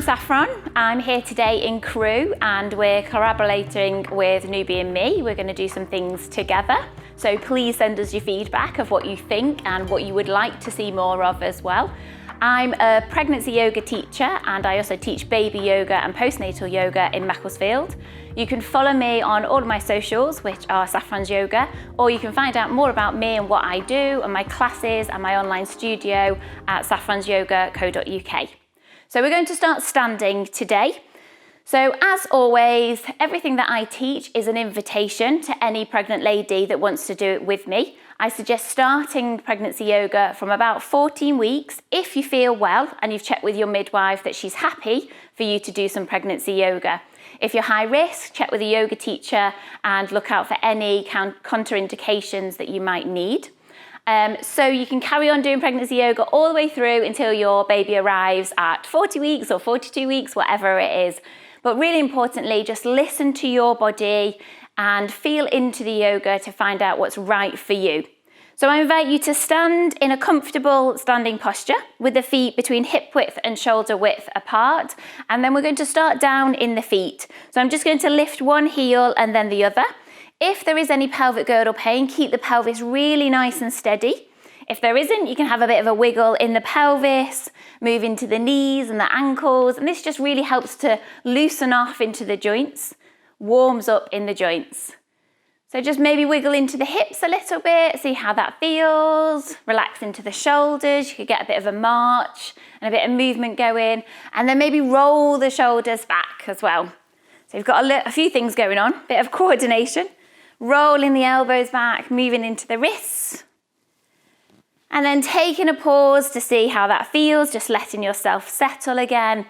I'm Saffron. I'm here today in Crewe and we're collaborating with Newbie and me. We're going to do some things together. So please send us your feedback of what you think and what you would like to see more of as well. I'm a pregnancy yoga teacher and I also teach baby yoga and postnatal yoga in Macclesfield. You can follow me on all of my socials, which are Saffron's Yoga, or you can find out more about me and what I do and my classes and my online studio at saffronsyoga.co.uk. So we're going to start standing today. So as always, everything that I teach is an invitation to any pregnant lady that wants to do it with me. I suggest starting pregnancy yoga from about 14 weeks if you feel well and you've checked with your midwife that she's happy for you to do some pregnancy yoga. If you're high risk, check with a yoga teacher and look out for any contraindications that you might need. So you can carry on doing pregnancy yoga all the way through until your baby arrives at 40 weeks or 42 weeks, whatever it is. But really importantly, just listen to your body and feel into the yoga to find out what's right for you. So I invite you to stand in a comfortable standing posture with the feet between hip width and shoulder width apart. And then we're going to start down in the feet. So I'm just going to lift one heel and then the other. If there is any pelvic girdle pain, keep the pelvis really nice and steady. If there isn't, you can have a bit of a wiggle in the pelvis, move into the knees and the ankles, and this just really helps to loosen off into the joints, warms up in the joints. So just maybe wiggle into the hips a little bit, see how that feels. Relax into the shoulders, you could get a bit of a march and a bit of movement going, and then maybe roll the shoulders back as well. So you've got a few things going on, a bit of coordination. Rolling the elbows back, moving into the wrists. And then taking a pause to see how that feels, just letting yourself settle again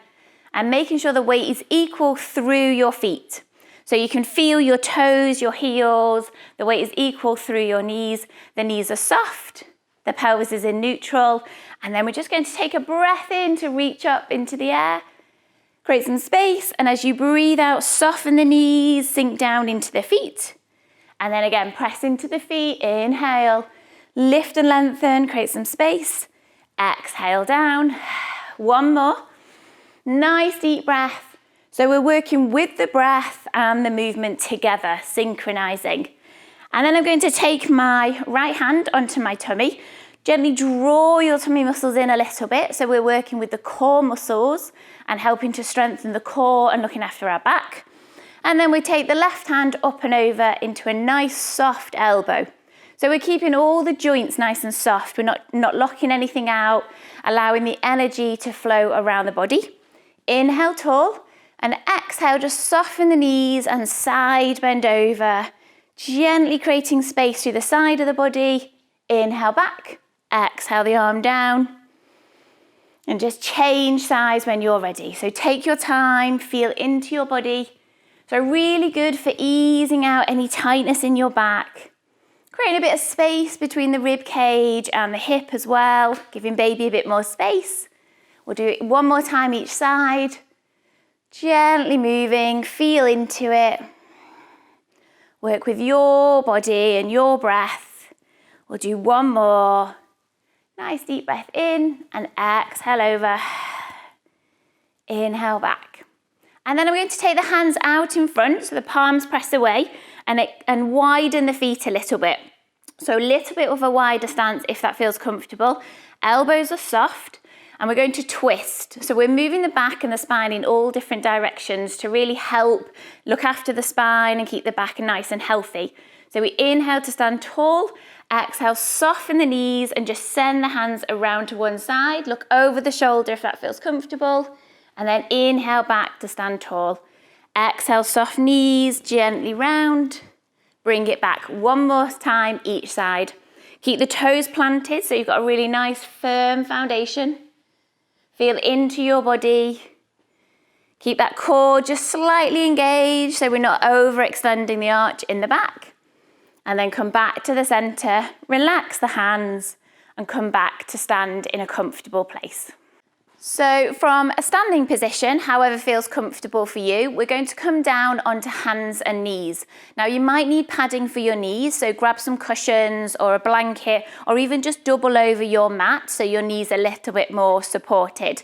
and making sure the weight is equal through your feet. So you can feel your toes, your heels, the weight is equal through your knees. The knees are soft, the pelvis is in neutral. And then we're just going to take a breath in to reach up into the air. Create some space. And as you breathe out, soften the knees, sink down into the feet. And then again, press into the feet, inhale, lift and lengthen, create some space. Exhale down, one more. Nice deep breath. So we're working with the breath and the movement together, synchronizing. And then I'm going to take my right hand onto my tummy. Gently draw your tummy muscles in a little bit. So we're working with the core muscles and helping to strengthen the core and looking after our back. And then we take the left hand up and over into a nice soft elbow. So we're keeping all the joints nice and soft. We're not locking anything out, allowing the energy to flow around the body. Inhale tall and exhale, just soften the knees and side bend over, gently creating space through the side of the body. Inhale back, exhale the arm down. And just change size when you're ready. So take your time, feel into your body. So really good for easing out any tightness in your back. Creating a bit of space between the rib cage and the hip as well, giving baby a bit more space. We'll do it one more time each side. Gently moving, feel into it. Work with your body and your breath. We'll do one more. Nice deep breath in and exhale over. Inhale back. And then I'm going to take the hands out in front, so the palms press away, and widen the feet a little bit. So a little bit of a wider stance if that feels comfortable. Elbows are soft, and we're going to twist. So we're moving the back and the spine in all different directions to really help look after the spine and keep the back nice and healthy. So we inhale to stand tall, exhale, soften the knees, and just send the hands around to one side. Look over the shoulder if that feels comfortable. And then inhale back to stand tall. Exhale, soft knees, gently round. Bring it back one more time each side. Keep the toes planted so you've got a really nice firm foundation. Feel into your body. Keep that core just slightly engaged so we're not overextending the arch in the back. And then come back to the center, relax the hands, and come back to stand in a comfortable place. So from a standing position, however feels comfortable for you, we're going to come down onto hands and knees. Now you might need padding for your knees, so grab some cushions or a blanket, or even just double over your mat so your knees are a little bit more supported.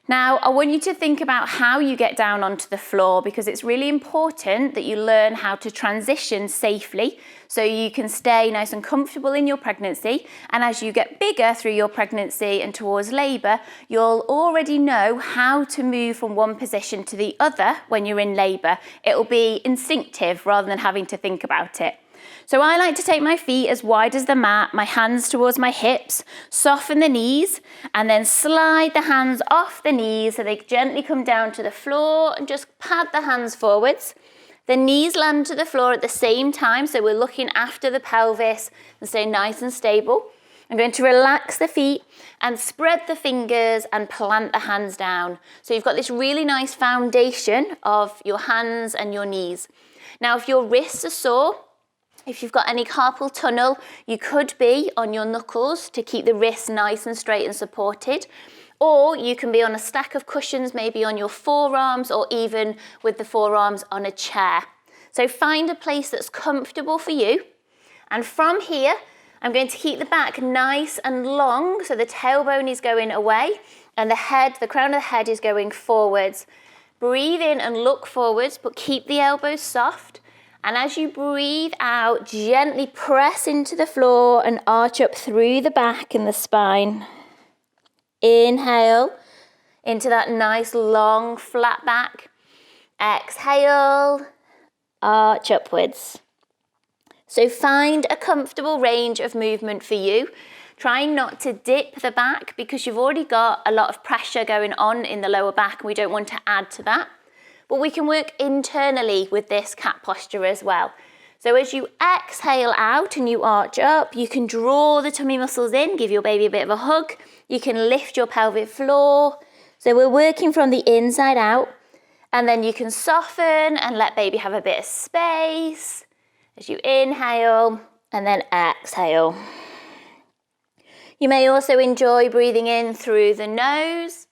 Now, I want you to think about how you get down onto the floor, because it's really important that you learn how to transition safely so you can stay nice and comfortable in your pregnancy. And as you get bigger through your pregnancy and towards labour, you'll already know how to move from one position to the other when you're in labour. It'll be instinctive rather than having to think about it. So I like to take my feet as wide as the mat, my hands towards my hips, soften the knees, and then slide the hands off the knees so they gently come down to the floor, and just pad the hands forwards. The knees land to the floor at the same time, so we're looking after the pelvis and stay nice and stable. I'm going to relax the feet and spread the fingers and plant the hands down. So you've got this really nice foundation of your hands and your knees. Now, if your wrists are sore, if you've got any carpal tunnel, you could be on your knuckles to keep the wrists nice and straight and supported. Or you can be on a stack of cushions, maybe on your forearms, or even with the forearms on a chair. So find a place that's comfortable for you. And from here, I'm going to keep the back nice and long, so the tailbone is going away and the crown of the head is going forwards. Breathe in and look forwards, but keep the elbows soft. And as you breathe out, gently press into the floor and arch up through the back and the spine. Inhale into that nice long flat back. Exhale, arch upwards. So find a comfortable range of movement for you. Try not to dip the back because you've already got a lot of pressure going on in the lower back and we don't want to add to that. But we can work internally with this cat posture as well. So as you exhale out and you arch up, you can draw the tummy muscles in, give your baby a bit of a hug. You can lift your pelvic floor. So we're working from the inside out, and then you can soften and let baby have a bit of space as you inhale and then exhale. You may also enjoy breathing in through the nose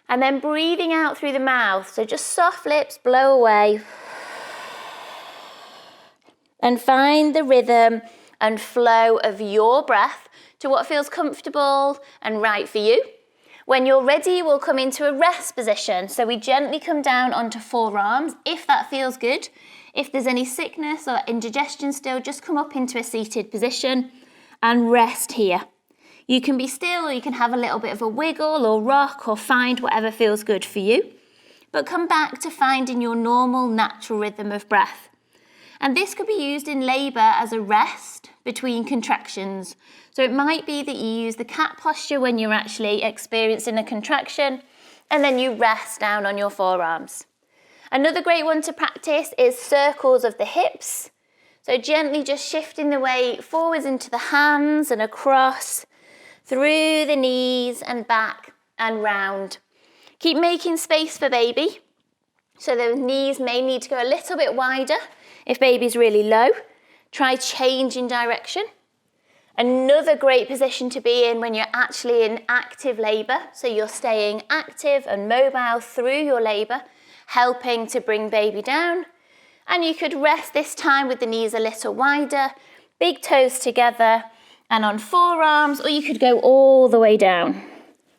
and then breathing out through the mouth. So just soft lips, blow away. And find the rhythm and flow of your breath to what feels comfortable and right for you. When you're ready, we'll come into a rest position. So we gently come down onto forearms, if that feels good. If there's any sickness or indigestion still, just come up into a seated position and rest here. You can be still, or you can have a little bit of a wiggle or rock, or find whatever feels good for you. But come back to finding your normal, natural rhythm of breath. And this could be used in labour as a rest between contractions. So it might be that you use the cat posture when you're actually experiencing a contraction, and then you rest down on your forearms. Another great one to practice is circles of the hips. So gently just shifting the weight forwards into the hands and across, through the knees and back and round. Keep making space for baby. So the knees may need to go a little bit wider if baby's really low. Try changing direction. Another great position to be in when you're actually in active labour. So you're staying active and mobile through your labour, helping to bring baby down. And you could rest this time with the knees a little wider, big toes together and on forearms, or you could go all the way down.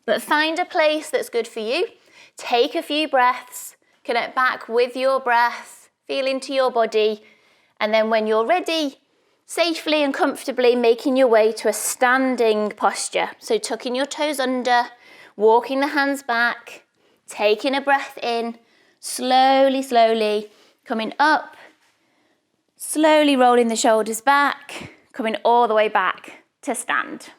But find a place that's good for you. Take a few breaths, connect back with your breath, feel into your body, and then when you're ready, safely and comfortably making your way to a standing posture. So tucking your toes under, walking the hands back, taking a breath in, slowly, slowly, coming up, slowly rolling the shoulders back, coming all the way back to stand.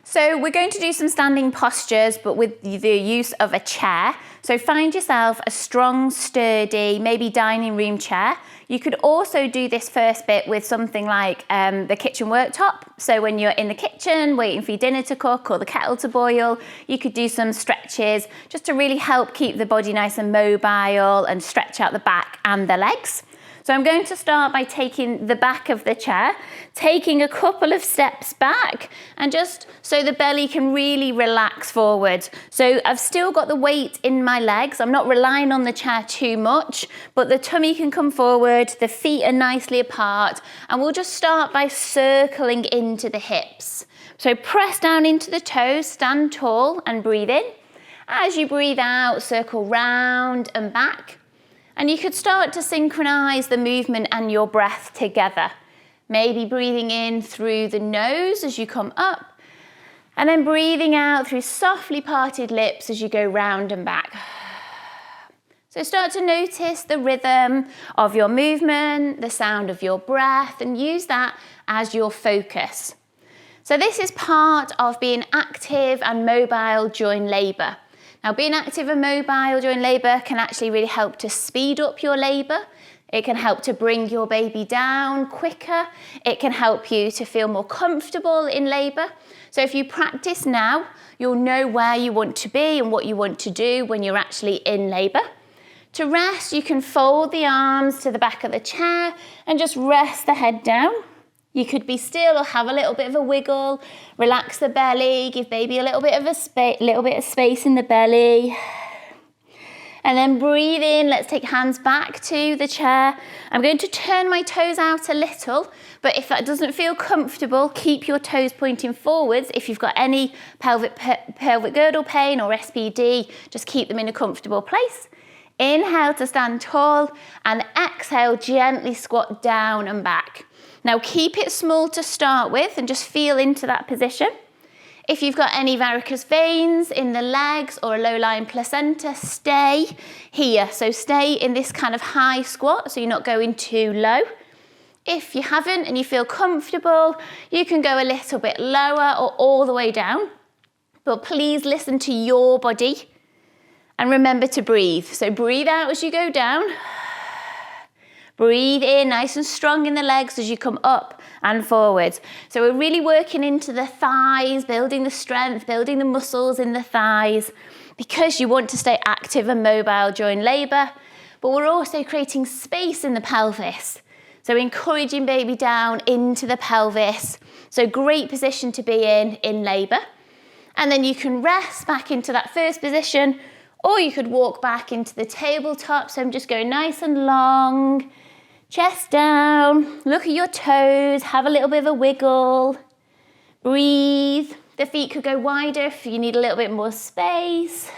So we're going to do some standing postures, but with the use of a chair. So find yourself a strong, sturdy, maybe dining room chair. You could also do this first bit with something like the kitchen worktop. So when you're in the kitchen waiting for your dinner to cook or the kettle to boil, you could do some stretches just to really help keep the body nice and mobile and stretch out the back and the legs. So I'm going to start by taking the back of the chair, taking a couple of steps back, and just so the belly can really relax forward. So I've still got the weight in my legs. I'm not relying on the chair too much, but the tummy can come forward, the feet are nicely apart, and we'll just start by circling into the hips. So press down into the toes, stand tall and breathe in. As you breathe out, circle round and back. And you could start to synchronize the movement and your breath together. Maybe breathing in through the nose as you come up, and then breathing out through softly parted lips as you go round and back. So start to notice the rhythm of your movement, the sound of your breath, and use that as your focus. So this is part of being active and mobile during labour. Now, being active and mobile during labour can actually really help to speed up your labour. It can help to bring your baby down quicker. It can help you to feel more comfortable in labour. So if you practice now, you'll know where you want to be and what you want to do when you're actually in labour. To rest, you can fold the arms to the back of the chair and just rest the head down. You could be still or have a little bit of a wiggle, relax the belly, give baby a little bit of space in the belly. And then breathe in, let's take hands back to the chair. I'm going to turn my toes out a little, but if that doesn't feel comfortable, keep your toes pointing forwards. If you've got any pelvic girdle pain or SPD, just keep them in a comfortable place. Inhale to stand tall and exhale, gently squat down and back. Now keep it small to start with and just feel into that position. If you've got any varicose veins in the legs or a low-lying placenta, stay here. So stay in this kind of high squat so you're not going too low. If you haven't and you feel comfortable, you can go a little bit lower or all the way down. But please listen to your body and remember to breathe. So breathe out as you go down. Breathe in nice and strong in the legs as you come up and forward. So we're really working into the thighs, building the strength, building the muscles in the thighs, because you want to stay active and mobile during labour, but we're also creating space in the pelvis. So encouraging baby down into the pelvis. So great position to be in labour. And then you can rest back into that first position, or you could walk back into the tabletop. So I'm just going nice and long. Chest down, look at your toes, have a little bit of a wiggle, breathe. The feet could go wider if you need a little bit more space.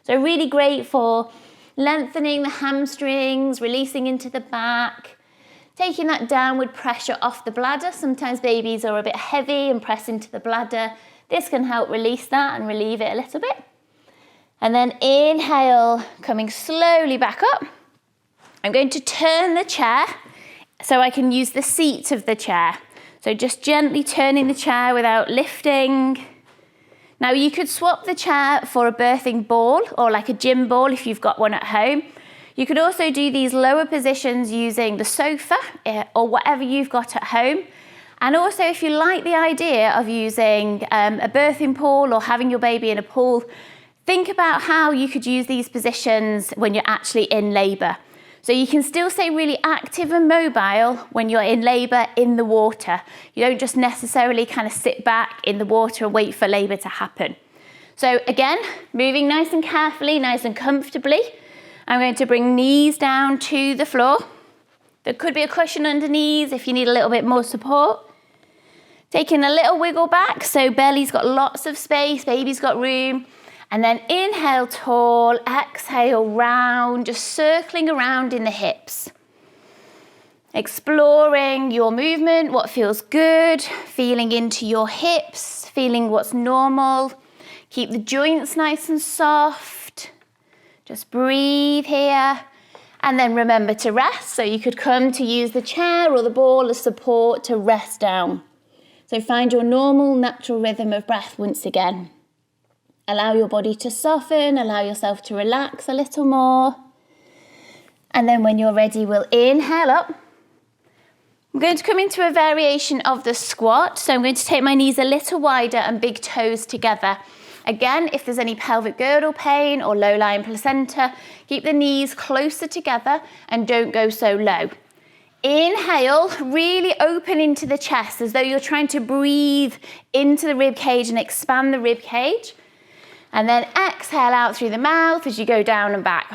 So really great for lengthening the hamstrings, releasing into the back, taking that downward pressure off the bladder. Sometimes babies are a bit heavy and press into the bladder. This can help release that and relieve it a little bit. And then inhale, coming slowly back up. I'm going to turn the chair so I can use the seat of the chair. So just gently turning the chair without lifting. Now you could swap the chair for a birthing ball or like a gym ball if you've got one at home. You could also do these lower positions using the sofa or whatever you've got at home. And also if you like the idea of using a birthing pool or having your baby in a pool, think about how you could use these positions when you're actually in labour. So you can still stay really active and mobile when you're in labour in the water. You don't just necessarily kind of sit back in the water and wait for labour to happen. So again, moving nice and carefully, nice and comfortably. I'm going to bring knees down to the floor. There could be a cushion underneath if you need a little bit more support. Taking a little wiggle back, so belly's got lots of space, baby's got room. And then inhale tall, exhale round, just circling around in the hips. Exploring your movement, what feels good, feeling into your hips, feeling what's normal. Keep the joints nice and soft. Just breathe here. And then remember to rest. So you could come to use the chair or the ball as support to rest down. So find your normal, natural rhythm of breath once again. Allow your body to soften, allow yourself to relax a little more. And then when you're ready, we'll inhale up. I'm going to come into a variation of the squat. So I'm going to take my knees a little wider and big toes together. Again, if there's any pelvic girdle pain or low-lying placenta, keep the knees closer together and don't go so low. Inhale, really open into the chest as though you're trying to breathe into the rib cage and expand the rib cage. And then exhale out through the mouth as you go down and back.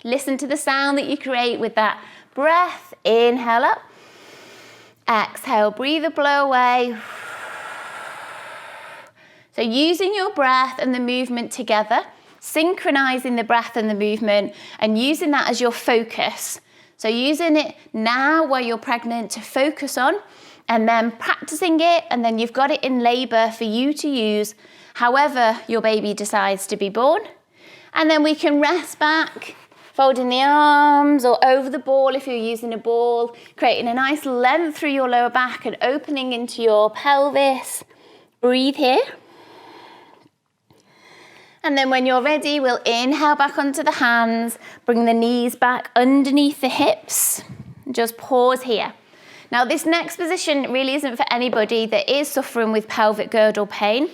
Listen to the sound that you create with that breath. Inhale up. Exhale, breathe the blow away. So using your breath and the movement together, synchronizing the breath and the movement and using that as your focus. So using it now while you're pregnant to focus on, and then practicing it, and then you've got it in labour for you to use however your baby decides to be born. And then we can rest back, folding the arms or over the ball if you're using a ball, creating a nice length through your lower back and opening into your pelvis. Breathe here. And then when you're ready, we'll inhale back onto the hands, bring the knees back underneath the hips, just pause here. Now this next position really isn't for anybody that is suffering with pelvic girdle pain.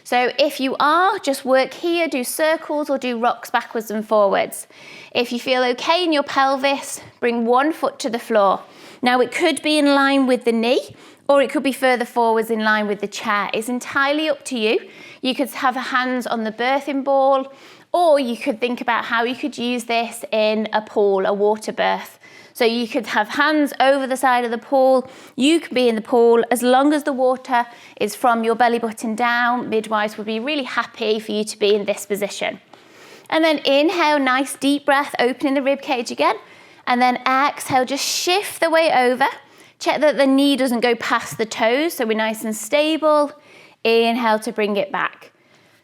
So if you are, just work here, do circles or do rocks backwards and forwards. If you feel okay in your pelvis, bring one foot to the floor. Now it could be in line with the knee, or it could be further forwards in line with the chair. It's entirely up to you. You could have hands on the birthing ball, or you could think about how you could use this in a pool, a water birth. So you could have hands over the side of the pool. You can be in the pool as long as the water is from your belly button down. Midwives would be really happy for you to be in this position. And then inhale, nice deep breath, opening the rib cage again. And then exhale, just shift the weight over. Check that the knee doesn't go past the toes, so we're nice and stable. Inhale to bring it back.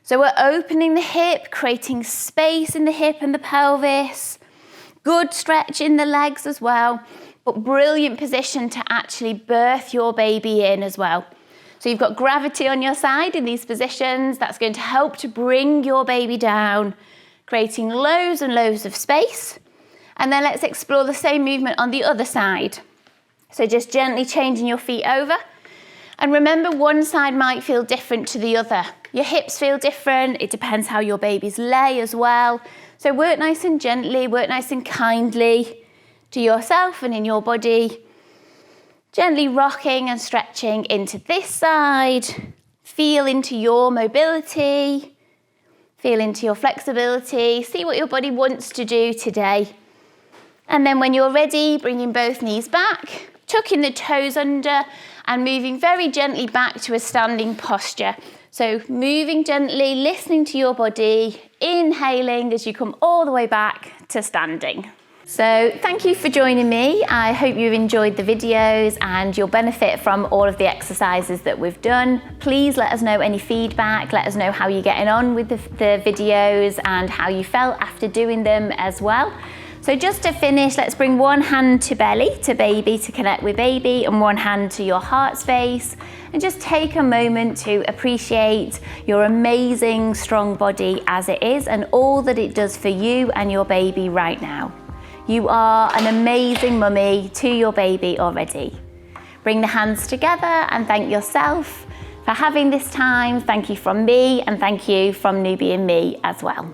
So we're opening the hip, creating space in the hip and the pelvis. Good stretch in the legs as well, but brilliant position to actually birth your baby in as well. So you've got gravity on your side in these positions. That's going to help to bring your baby down, creating loads and loads of space. And then let's explore the same movement on the other side. So just gently changing your feet over. And remember, one side might feel different to the other. Your hips feel different. It depends how your babies lay as well. So work nice and gently, work nice and kindly to yourself and in your body. Gently rocking and stretching into this side. Feel into your mobility. Feel into your flexibility. See what your body wants to do today. And then when you're ready, bringing both knees back, tucking the toes under and moving very gently back to a standing posture. So moving gently, listening to your body, inhaling as you come all the way back to standing. So thank you for joining me. I hope you've enjoyed the videos and you'll benefit from all of the exercises that we've done. Please let us know any feedback, let us know how you're getting on with the videos and how you felt after doing them as well. So just to finish, let's bring one hand to belly, to baby, to connect with baby, and one hand to your heart space. And just take a moment to appreciate your amazing, strong body as it is and all that it does for you and your baby right now. You are an amazing mummy to your baby already. Bring the hands together and thank yourself for having this time. Thank you from me and thank you from Newbie and me as well.